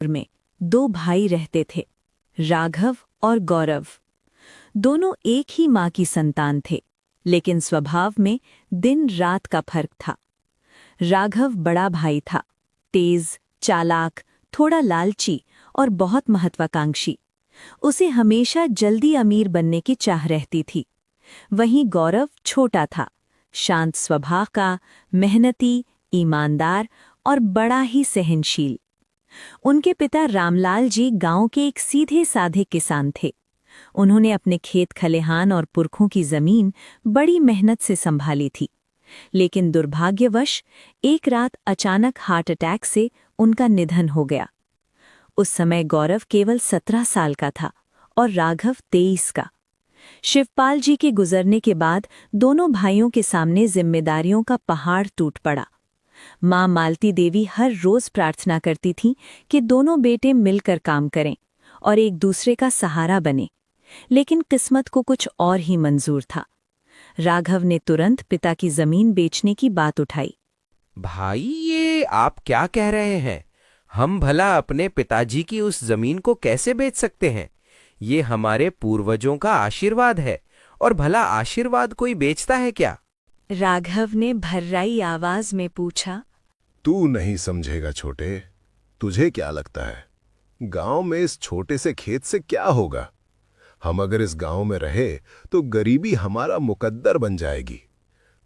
में दो भाई रहते थे, राघव और गौरव। दोनों एक ही माँ की संतान थे, लेकिन स्वभाव में दिन रात का फर्क था। राघव बड़ा भाई था, तेज, चालाक, थोड़ा लालची और बहुत महत्वाकांक्षी। उसे हमेशा जल्दी अमीर बनने की चाह रहती थी। वहीं गौरव छोटा था, शांत स्वभाव का, मेहनती, ईमानदार और बड़ा ही सहनशील। उनके पिता रामलाल जी गांव के एक सीधे साधे किसान थे। उन्होंने अपने खेत खलिहान और पुरखों की जमीन बड़ी मेहनत से संभाली थी, लेकिन दुर्भाग्यवश एक रात अचानक हार्ट अटैक से उनका निधन हो गया। उस समय गौरव केवल 17 साल का था और राघव 23 का। शिवपाल जी के गुजरने के बाद दोनों भाइयों के सामने जिम्मेदारियों का पहाड़ टूट पड़ा। माँ मालती देवी हर रोज प्रार्थना करती थीं कि दोनों बेटे मिलकर काम करें और एक दूसरे का सहारा बने, लेकिन किस्मत को कुछ और ही मंजूर था। राघव ने तुरंत पिता की जमीन बेचने की बात उठाई। भाई, ये आप क्या कह रहे हैं? हम भला अपने पिताजी की उस जमीन को कैसे बेच सकते हैं? ये हमारे पूर्वजों का आशीर्वाद है, और भला आशीर्वाद कोई बेचता है क्या? राघव ने भर्राई आवाज में पूछा। तू नहीं समझेगा छोटे। तुझे क्या लगता है, गांव में इस छोटे से खेत से क्या होगा? हम अगर इस गांव में रहे तो गरीबी हमारा मुकद्दर बन जाएगी।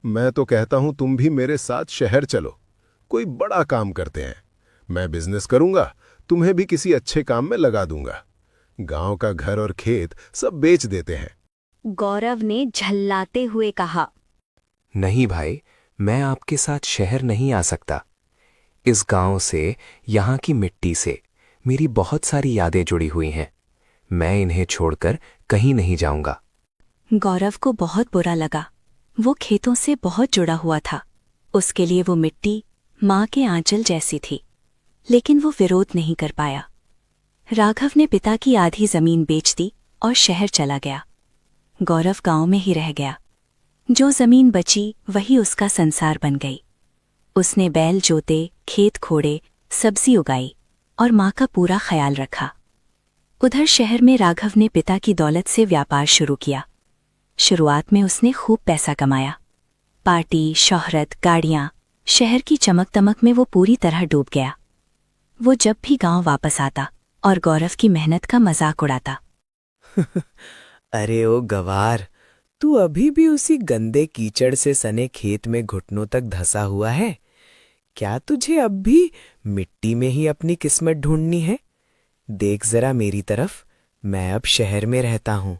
मैं तो कहता हूं तुम भी मेरे साथ शहर चलो, कोई बड़ा काम करते हैं। मैं बिजनेस करूंगा, तुम्हें भी किसी अच्छे काम में लगा दूंगा। गांव का घर और खेत सब बेच देते हैं। गौरव ने झल्लाते हुए कहा। नहीं भाई, मैं आपके साथ शहर नहीं आ सकता। इस गांव से, यहाँ की मिट्टी से मेरी बहुत सारी यादें जुड़ी हुई हैं। मैं इन्हें छोड़कर कहीं नहीं जाऊंगा। गौरव को बहुत बुरा लगा। वो खेतों से बहुत जुड़ा हुआ था। उसके लिए वो मिट्टी माँ के आंचल जैसी थी, लेकिन वो विरोध नहीं कर पाया। राघव ने पिता की आधी जमीन बेच दी और शहर चला गया। गौरव गांव में ही रह गया। जो जमीन बची वही उसका संसार बन गई। उसने बैल जोते, खेत खोड़े, सब्जी उगाई और माँ का पूरा ख्याल रखा। उधर शहर में राघव ने पिता की दौलत से व्यापार शुरू किया। शुरुआत में उसने खूब पैसा कमाया। पार्टी, शोहरत, गाड़ियां, शहर की चमक दमक में वो पूरी तरह डूब गया। वो जब भी गांव वापस आता और गौरव की मेहनत का मजाक उड़ाता। अरे ओ गवार, तू अभी भी उसी गंदे कीचड़ से सने खेत में घुटनों तक धंसा हुआ है? क्या तुझे अब भी मिट्टी में ही अपनी किस्मत ढूंढनी है? देख जरा मेरी तरफ। मैं अब शहर में रहता हूँ,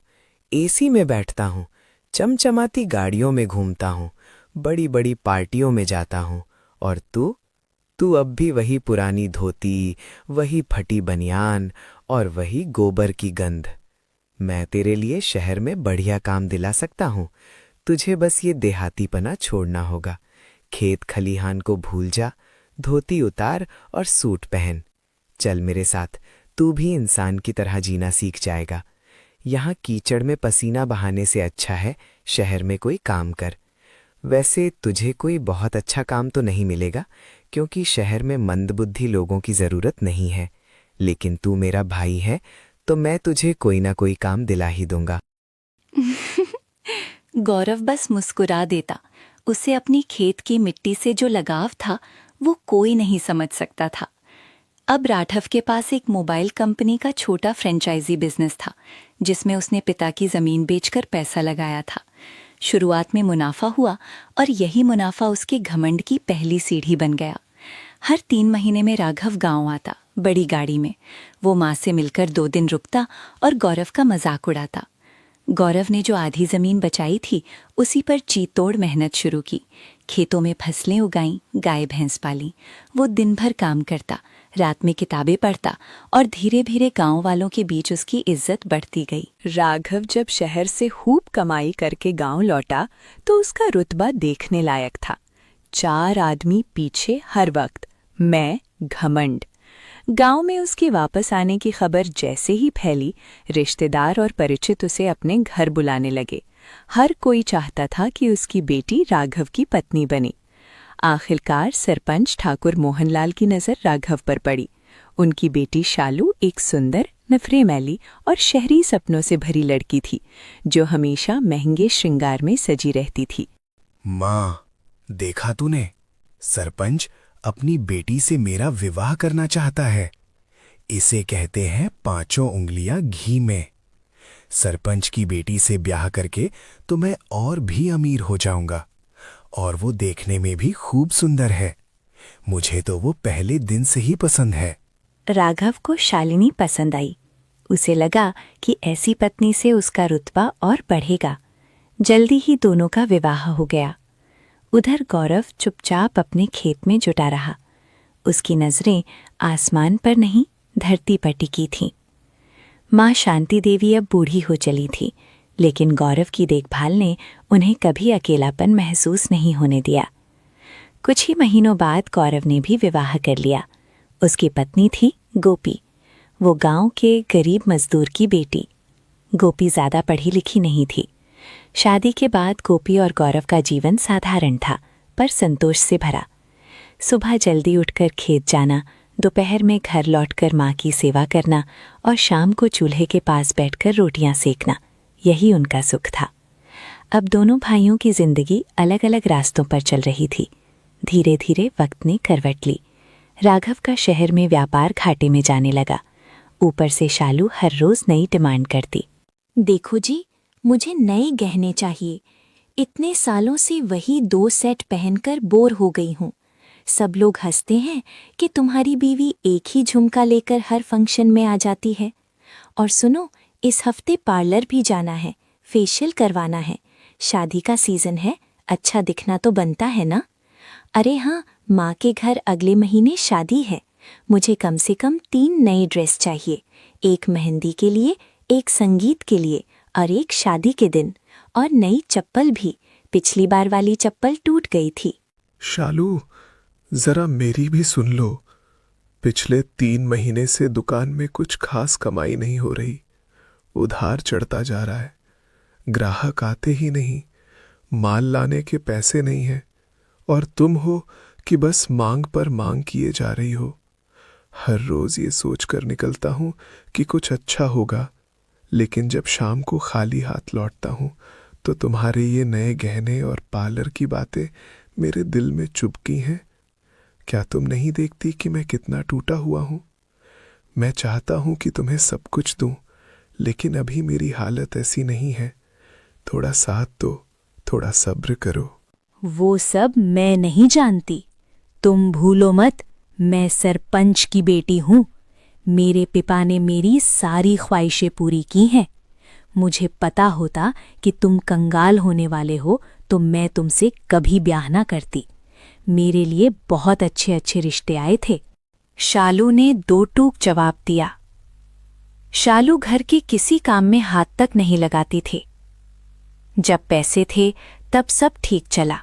एसी में बैठता हूँ, चमचमाती गाड़ियों में घूमता हूँ, बड़ी बड़ी पार्टियों में जाता हूँ। और तू अब भी वही पुरानी धोती, वही फटी बनियान और वही गोबर की गंध। मैं तेरे लिए शहर में बढ़िया काम दिला सकता हूँ। तुझे बस ये देहातीपना छोड़ना होगा। खेत खलिहान को भूल जा, धोती उतार और सूट पहन। चल मेरे साथ, तू भी इंसान की तरह जीना सीख जाएगा। यहाँ कीचड़ में पसीना बहाने से अच्छा है शहर में कोई काम कर। वैसे तुझे कोई बहुत अच्छा काम तो नहीं मिलेगा, क्योंकि शहर में मंदबुद्धि लोगों की ज़रूरत नहीं है। लेकिन तू मेरा भाई है, तो मैं तुझे कोई ना कोई काम दिला ही दूंगा। गौरव बस मुस्कुरा देता। उसे अपनी खेत की मिट्टी से जो लगाव था वो कोई नहीं समझ सकता था। अब राघव के पास एक मोबाइल कंपनी का छोटा फ्रेंचाइजी बिजनेस था, जिसमें उसने पिता की जमीन बेचकर पैसा लगाया था। शुरुआत में मुनाफा हुआ और यही मुनाफा उसके घमंड की पहली सीढ़ी बन गया। हर 3 महीने में राघव गांव आता, बड़ी गाड़ी में। वो माँ से मिलकर 2 दिन रुकता और गौरव का मजाक उड़ाता। गौरव ने जो आधी जमीन बचाई थी, उसी पर जी तोड़ मेहनत शुरू की। खेतों में फसलें उगाईं, गाय भैंस पाली। वो दिन भर काम करता, रात में किताबें पढ़ता और धीरे धीरे गांव वालों के बीच उसकी इज्जत बढ़ती गई। राघव जब शहर से खूब कमाई करके गांव लौटा तो उसका रुतबा देखने लायक था। 4 आदमी पीछे हर वक्त, मैं घमंड। गांव में उसके वापस आने की खबर जैसे ही फैली, रिश्तेदार और परिचित उसे अपने घर बुलाने लगे। हर कोई चाहता था कि उसकी बेटी राघव की पत्नी बने। आखिरकार सरपंच ठाकुर मोहनलाल की नज़र राघव पर पड़ी। उनकी बेटी शालू एक सुंदर, नफरे मैली और शहरी सपनों से भरी लड़की थी, जो हमेशा महंगे श्रृंगार में सजी रहती थी। माँ, देखा तूने? सरपंच अपनी बेटी से मेरा विवाह करना चाहता है। इसे कहते हैं 5 उंगलियां घी में। सरपंच की बेटी से ब्याह करके तो मैं और भी अमीर हो जाऊंगा, और वो देखने में भी खूब सुंदर है। मुझे तो वो पहले दिन से ही पसंद है। राघव को शालिनी पसंद आई। उसे लगा कि ऐसी पत्नी से उसका रुतबा और बढ़ेगा। जल्दी ही दोनों का विवाह हो गया। उधर गौरव चुपचाप अपने खेत में जुटा रहा। उसकी नजरें आसमान पर नहीं, धरती पर टिकी थीं। माँ शांति देवी अब बूढ़ी हो चली थी, लेकिन गौरव की देखभाल ने उन्हें कभी अकेलापन महसूस नहीं होने दिया। कुछ ही महीनों बाद गौरव ने भी विवाह कर लिया। उसकी पत्नी थी गोपी, वो गांव के गरीब मजदूर की बेटी। गोपी ज्यादा पढ़ी लिखी नहीं थी। शादी के बाद गोपी और गौरव का जीवन साधारण था, पर संतोष से भरा। सुबह जल्दी उठकर खेत जाना, दोपहर में घर लौटकर माँ की सेवा करना और शाम को चूल्हे के पास बैठकर रोटियां सेकना, यही उनका सुख था। अब दोनों भाइयों की जिंदगी अलग अलग रास्तों पर चल रही थी। धीरे धीरे वक्त ने करवट ली। राघव का शहर में व्यापार घाटे में जाने लगा। ऊपर से शालू हर रोज नई डिमांड करती। देखो जी, मुझे नए गहने चाहिए। इतने सालों से वही 2 सेट पहनकर बोर हो गई हूँ। सब लोग हंसते हैं कि तुम्हारी बीवी एक ही झुमका लेकर हर फंक्शन में आ जाती है। और सुनो, इस हफ्ते पार्लर भी जाना है, फेशियल करवाना है। शादी का सीजन है, अच्छा दिखना तो बनता है ना। अरे हाँ, माँ के घर अगले महीने शादी है। मुझे कम से कम 3 नए ड्रेस चाहिए, एक मेहंदी के लिए, एक संगीत के लिए और एक शादी के दिन। और नई चप्पल भी, पिछली बार वाली चप्पल टूट गई थी। शालू, जरा मेरी भी सुन लो। पिछले 3 महीने से दुकान में कुछ खास कमाई नहीं हो रही। उधार चढ़ता जा रहा है, ग्राहक आते ही नहीं, माल लाने के पैसे नहीं हैं, और तुम हो कि बस मांग पर मांग किए जा रही हो। हर रोज ये सोचकर निकलता हूँ कि कुछ अच्छा होगा, लेकिन जब शाम को खाली हाथ लौटता हूँ तो तुम्हारे ये नए गहने और पार्लर की बातें मेरे दिल में चुभती हैं। क्या तुम नहीं देखती कि मैं कितना टूटा हुआ हूँ? मैं चाहता हूँ कि तुम्हें सब कुछ दूं, लेकिन अभी मेरी हालत ऐसी नहीं है। थोड़ा साथ दो, थोड़ा सब्र करो। वो सब मैं नहीं जानती। तुम भूलो मत, मैं सरपंच की बेटी हूँ। मेरे पिता ने मेरी सारी ख्वाहिशें पूरी की हैं। मुझे पता होता कि तुम कंगाल होने वाले हो तो मैं तुमसे कभी ब्याह ना करती। मेरे लिए बहुत अच्छे अच्छे रिश्ते आए थे। शालू ने 2 टूक जवाब दिया। शालू घर के किसी काम में हाथ तक नहीं लगाती थी। जब पैसे थे तब सब ठीक चला।